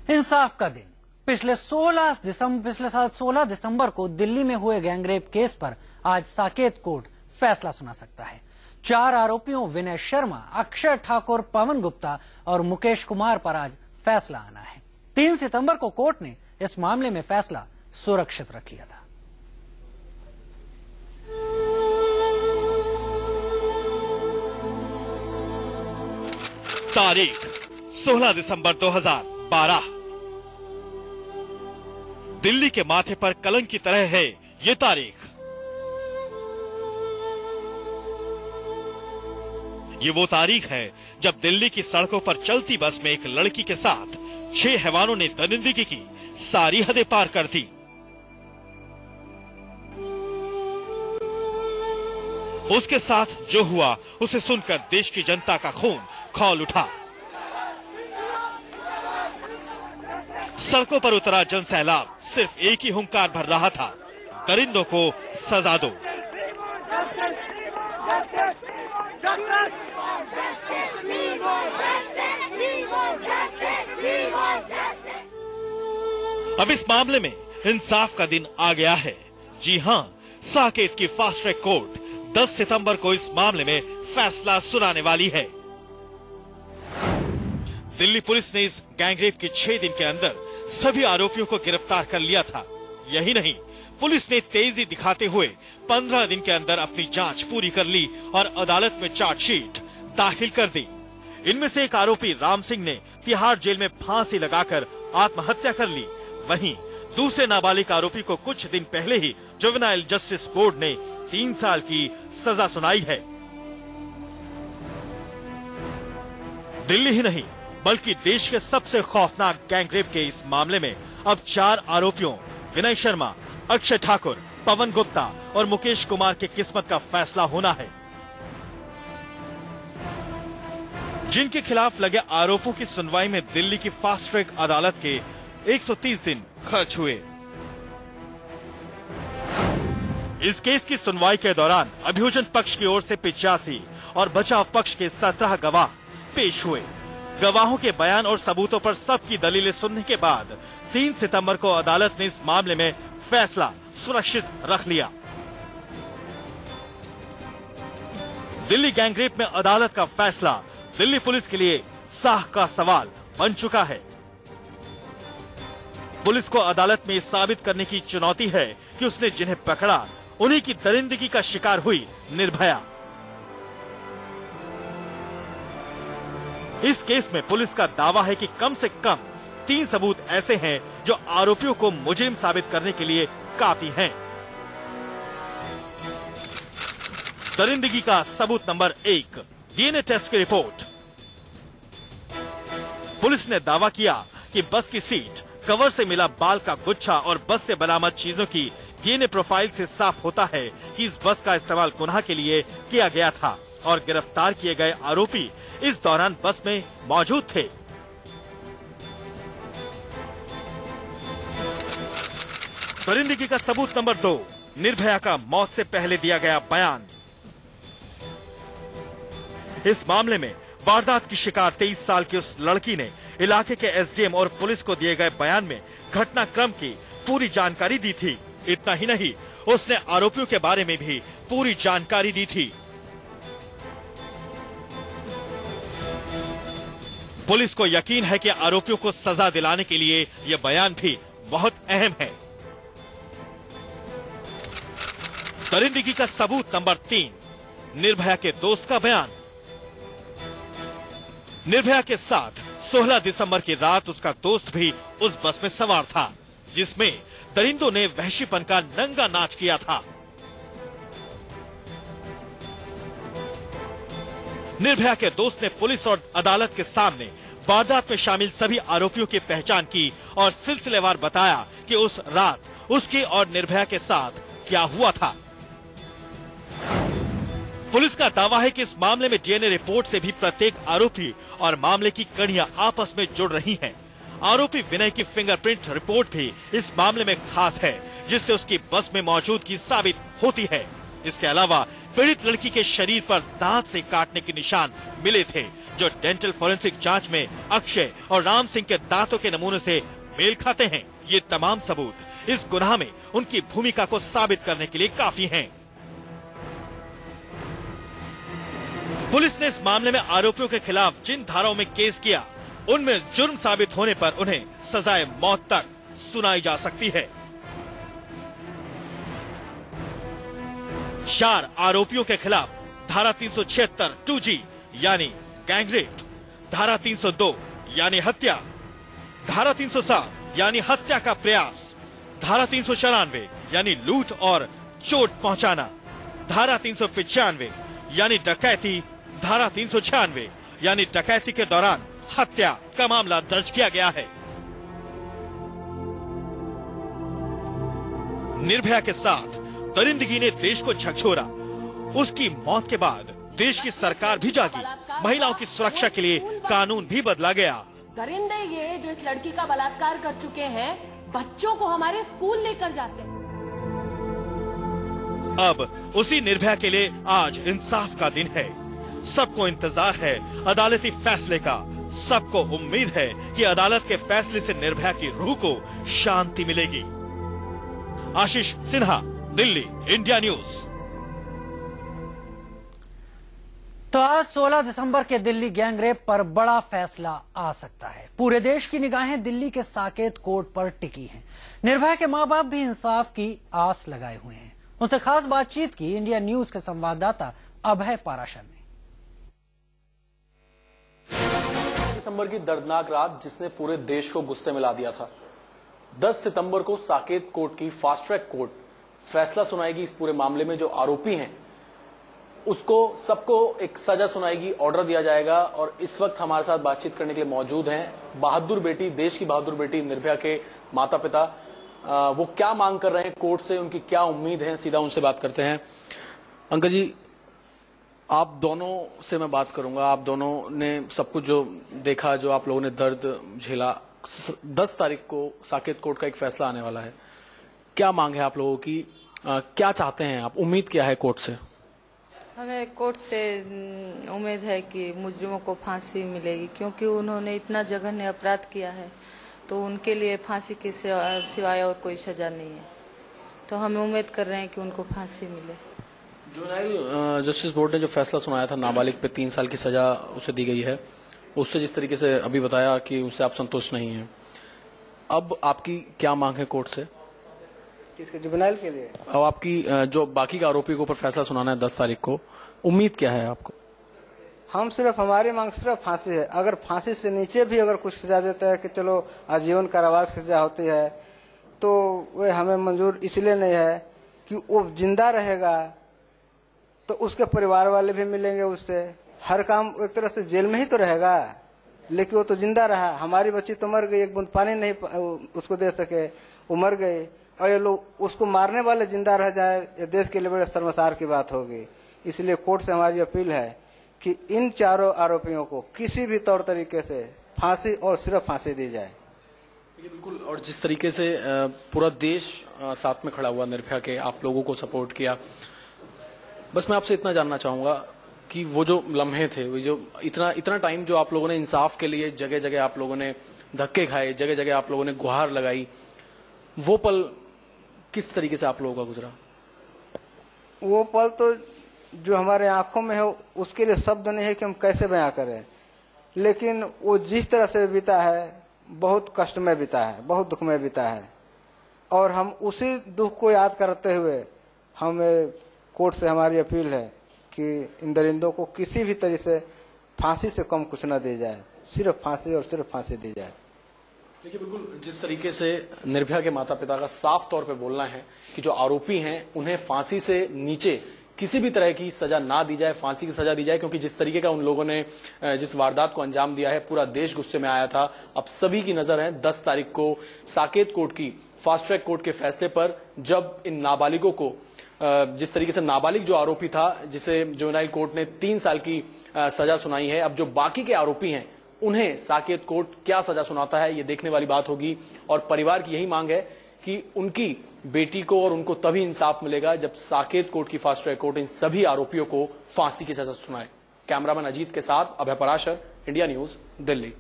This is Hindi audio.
इंसाफ का दिन। पिछले साल 16 दिसंबर को दिल्ली में हुए गैंगरेप केस पर आज साकेत कोर्ट फैसला सुना सकता है। 4 आरोपियों विनय शर्मा, अक्षय ठाकुर, पवन गुप्ता और मुकेश कुमार पर आज फैसला आना है। 3 सितंबर को कोर्ट ने इस मामले में फैसला सुरक्षित रख लिया था। तारीख 16 दिसंबर 2012। दिल्ली के माथे पर कलंक की तरह है ये तारीख। ये वो तारीख है जब दिल्ली की सड़कों पर चलती बस में एक लड़की के साथ 6 हैवानों ने दरिंदगी की सारी हदें पार कर दी। उसके साथ जो हुआ उसे सुनकर देश की जनता का खून खौल उठा। सड़कों पर उतरा जनसैलाब सिर्फ एक ही हुंकार भर रहा था, दरिंदों को सजा दो। अब इस मामले में इंसाफ का दिन आ गया है। जी हां, साकेत की फास्ट ट्रैक कोर्ट 10 सितंबर को इस मामले में फैसला सुनाने वाली है। दिल्ली पुलिस ने इस गैंगरेप के 6 दिन के अंदर सभी आरोपियों को गिरफ्तार कर लिया था। यही नहीं, पुलिस ने तेजी दिखाते हुए 15 दिन के अंदर अपनी जांच पूरी कर ली और अदालत में चार्जशीट दाखिल कर दी। इनमें से एक आरोपी राम सिंह ने तिहाड़ जेल में फांसी लगाकर आत्महत्या कर ली। वहीं दूसरे नाबालिग आरोपी को कुछ दिन पहले ही जुवेनाइल जस्टिस बोर्ड ने 3 साल की सजा सुनाई है। दिल्ली ही नहीं बल्कि देश के सबसे खौफनाक गैंगरेप के इस मामले में अब 4 आरोपियों विनय शर्मा, अक्षय ठाकुर, पवन गुप्ता और मुकेश कुमार की किस्मत का फैसला होना है। जिनके खिलाफ लगे आरोपों की सुनवाई में दिल्ली की फास्ट ट्रैक अदालत के 130 दिन खर्च हुए। इस केस की सुनवाई के दौरान अभियोजन पक्ष की ओर से 85 और बचाव पक्ष के 17 गवाह पेश हुए। गवाहों के बयान और सबूतों पर सबकी दलीलें सुनने के बाद 3 सितंबर को अदालत ने इस मामले में फैसला सुरक्षित रख लिया। दिल्ली गैंगरेप में अदालत का फैसला दिल्ली पुलिस के लिए साख का सवाल बन चुका है। पुलिस को अदालत में साबित करने की चुनौती है कि उसने जिन्हें पकड़ा उन्हीं की दरिंदगी का शिकार हुई निर्भया। इस केस में पुलिस का दावा है कि कम से कम 3 सबूत ऐसे हैं जो आरोपियों को मुजरिम साबित करने के लिए काफी हैं। दरिंदगी का सबूत नंबर 1, डीएनए टेस्ट की रिपोर्ट। पुलिस ने दावा किया कि बस की सीट, कवर से मिला बाल का गुच्छा और बस से बरामद चीजों की डीएनए प्रोफाइल से साफ होता है कि इस बस का इस्तेमाल गुनाह के लिए किया गया था और गिरफ्तार किए गए आरोपी इस दौरान बस में मौजूद थे। दरिंदगी का सबूत नंबर 2, निर्भया का मौत से पहले दिया गया बयान। इस मामले में वारदात की शिकार 23 साल की उस लड़की ने इलाके के एसडीएम और पुलिस को दिए गए बयान में घटनाक्रम की पूरी जानकारी दी थी। इतना ही नहीं, उसने आरोपियों के बारे में भी पूरी जानकारी दी थी। पुलिस को यकीन है कि आरोपियों को सजा दिलाने के लिए यह बयान भी बहुत अहम है। दरिंदगी का सबूत नंबर 3, निर्भया के दोस्त का बयान। निर्भया के साथ 16 दिसंबर की रात उसका दोस्त भी उस बस में सवार था जिसमें दरिंदों ने वहशीपन का नंगा नाच किया था। निर्भया के दोस्त ने पुलिस और अदालत के सामने वारदात में शामिल सभी आरोपियों की पहचान की और सिलसिलेवार बताया कि उस रात उसकी और निर्भया के साथ क्या हुआ था। पुलिस का दावा है कि इस मामले में डीएनए रिपोर्ट से भी प्रत्येक आरोपी और मामले की कड़ियां आपस में जुड़ रही हैं। आरोपी विनय की फिंगरप्रिंट रिपोर्ट भी इस मामले में खास है, जिससे उसकी बस में मौजूदगी साबित होती है। इसके अलावा पीड़ित लड़की के शरीर पर दांत से काटने के निशान मिले थे, जो डेंटल फोरेंसिक जांच में अक्षय और राम सिंह के दांतों के नमूने से मेल खाते हैं। ये तमाम सबूत इस गुनाह में उनकी भूमिका को साबित करने के लिए काफी हैं। पुलिस ने इस मामले में आरोपियों के खिलाफ जिन धाराओं में केस किया, उनमें जुर्म साबित होने पर उन्हें सजाए मौत तक सुनाई जा सकती है। 4 आरोपियों के खिलाफ धारा 376 2G यानी गैंगरेप, धारा 302 यानी हत्या, धारा 307 यानी हत्या का प्रयास, धारा 394 यानी लूट और चोट पहुंचाना, धारा 395 यानी डकैती, धारा 396 यानी डकैती के दौरान हत्या का मामला दर्ज किया गया है। निर्भया के साथ दरिंदगी ने देश को झकझोरा। उसकी मौत के बाद देश की सरकार भी जागी, महिलाओं की सुरक्षा के लिए कानून भी बदला गया। दरिंदे ये जो इस लड़की का बलात्कार कर चुके हैं, बच्चों को हमारे स्कूल लेकर जाते हैं। अब उसी निर्भया के लिए आज इंसाफ का दिन है। सबको इंतजार है अदालती फैसले का। सबको उम्मीद है कि अदालत के फैसले से निर्भया की रूह को शांति मिलेगी। आशीष सिन्हा, दिल्ली, इंडिया न्यूज। तो आज 16 दिसंबर के दिल्ली गैंगरेप पर बड़ा फैसला आ सकता है। पूरे देश की निगाहें दिल्ली के साकेत कोर्ट पर टिकी हैं। निर्भया के मां बाप भी इंसाफ की आस लगाए हुए हैं। उनसे खास बातचीत की इंडिया न्यूज के संवाददाता अभय पाराशर ने। दिसंबर की दर्दनाक रात जिसने पूरे देश को गुस्से में ला दिया था। 10 सितंबर को साकेत कोर्ट की फास्ट ट्रैक कोर्ट फैसला सुनाएगी इस पूरे मामले में। जो आरोपी हैं उसको सबको एक सजा सुनाएगी, ऑर्डर दिया जाएगा। और इस वक्त हमारे साथ बातचीत करने के लिए मौजूद हैं बहादुर बेटी, देश की बहादुर बेटी निर्भया के माता पिता। वो क्या मांग कर रहे हैं कोर्ट से, उनकी क्या उम्मीद है, सीधा उनसे बात करते हैं। अंकल जी, आप दोनों से मैं बात करूंगा। आप दोनों ने सब कुछ जो देखा, जो आप लोगों ने दर्द झेला, 10 तारीख को साकेत कोर्ट का एक फैसला आने वाला है। क्या मांग है आप लोगों की, क्या चाहते हैं आप, उम्मीद क्या है कोर्ट से? हमें कोर्ट से उम्मीद है कि मुजरिमों को फांसी मिलेगी, क्योंकि उन्होंने इतना जघन्य अपराध किया है, तो उनके लिए फांसी के सिवाय और कोई सजा नहीं है। तो हम उम्मीद कर रहे हैं कि उनको फांसी मिले। जुवेनाइल जस्टिस बोर्ड ने जो फैसला सुनाया था, नाबालिग पे 3 साल की सजा उसे दी गई है, उससे जिस तरीके से अभी बताया कि उससे आप संतुष्ट नहीं हैं, अब आपकी क्या मांग है कोर्ट से? किसके? जुवेनाइल के लिए। अब आपकी जो बाकी के आरोपी के ऊपर फैसला सुनाना है 10 तारीख को, उम्मीद क्या है आपको? हम सिर्फ, हमारी मांग सिर्फ फांसी है। अगर फांसी से नीचे भी अगर कुछ सजा देता है कि चलो आजीवन कारावास की सजा होती है, तो वह हमें मंजूर इसलिए नहीं है कि वो जिंदा रहेगा तो उसके परिवार वाले भी मिलेंगे उससे। हर काम एक तरह से जेल में ही तो रहेगा, लेकिन वो तो जिंदा रहा। हमारी बच्ची तो मर गई, एक बूंद पानी नहीं उसको दे सके, वो मर गई। और ये लोग उसको मारने वाले जिंदा रह जाए, ये देश के लिए बड़े शर्मसार की बात होगी। इसलिए कोर्ट से हमारी अपील है कि इन चारों आरोपियों को किसी भी तौर तरीके से फांसी और सिर्फ फांसी दी जाए। बिल्कुल। और जिस तरीके से पूरा देश साथ में खड़ा हुआ निर्भया के, आप लोगों को सपोर्ट किया, बस मैं आपसे इतना जानना चाहूंगा कि वो जो लम्हे थे, वो जो इतना टाइम जो आप लोगों ने इंसाफ के लिए जगह जगह आप लोगों ने धक्के खाए, जगह जगह आप लोगों ने गुहार लगाई, वो पल किस तरीके से आप लोगों का गुजरा? वो पल तो जो हमारे आंखों में है उसके लिए शब्द नहीं है कि हम कैसे बयां करें। लेकिन वो जिस तरह से बीता है, बहुत कष्ट में बीता है, बहुत दुख में बीता है। और हम उसी दुख को याद करते हुए हमें कोर्ट से हमारी अपील है कि इन दरिंदों को किसी भी तरह से फांसी से कम कुछ न दी जाए, सिर्फ फांसी और सिर्फ फांसी दी जाए। देखिए, बिल्कुल जिस तरीके से निर्भया के माता पिता का साफ तौर पे बोलना है कि जो आरोपी हैं उन्हें फांसी से नीचे किसी भी तरह की सजा ना दी जाए, फांसी की सजा दी जाए, क्योंकि जिस तरीके का उन लोगों ने जिस वारदात को अंजाम दिया है, पूरा देश गुस्से में आया था। अब सभी की नजर है 10 तारीख को साकेत कोर्ट की फास्ट ट्रैक कोर्ट के फैसले पर, जब इन नाबालिगों को, जिस तरीके से नाबालिग जो आरोपी था जिसे जुवेनाइल कोर्ट ने 3 साल की सजा सुनाई है, अब जो बाकी के आरोपी हैं उन्हें साकेत कोर्ट क्या सजा सुनाता है, ये देखने वाली बात होगी। और परिवार की यही मांग है कि उनकी बेटी को और उनको तभी इंसाफ मिलेगा जब साकेत कोर्ट की फास्ट ट्रैक कोर्ट इन सभी आरोपियों को फांसी की सजा सुनाए। कैमरामैन अजीत के साथ अभय पराशर, इंडिया न्यूज, दिल्ली।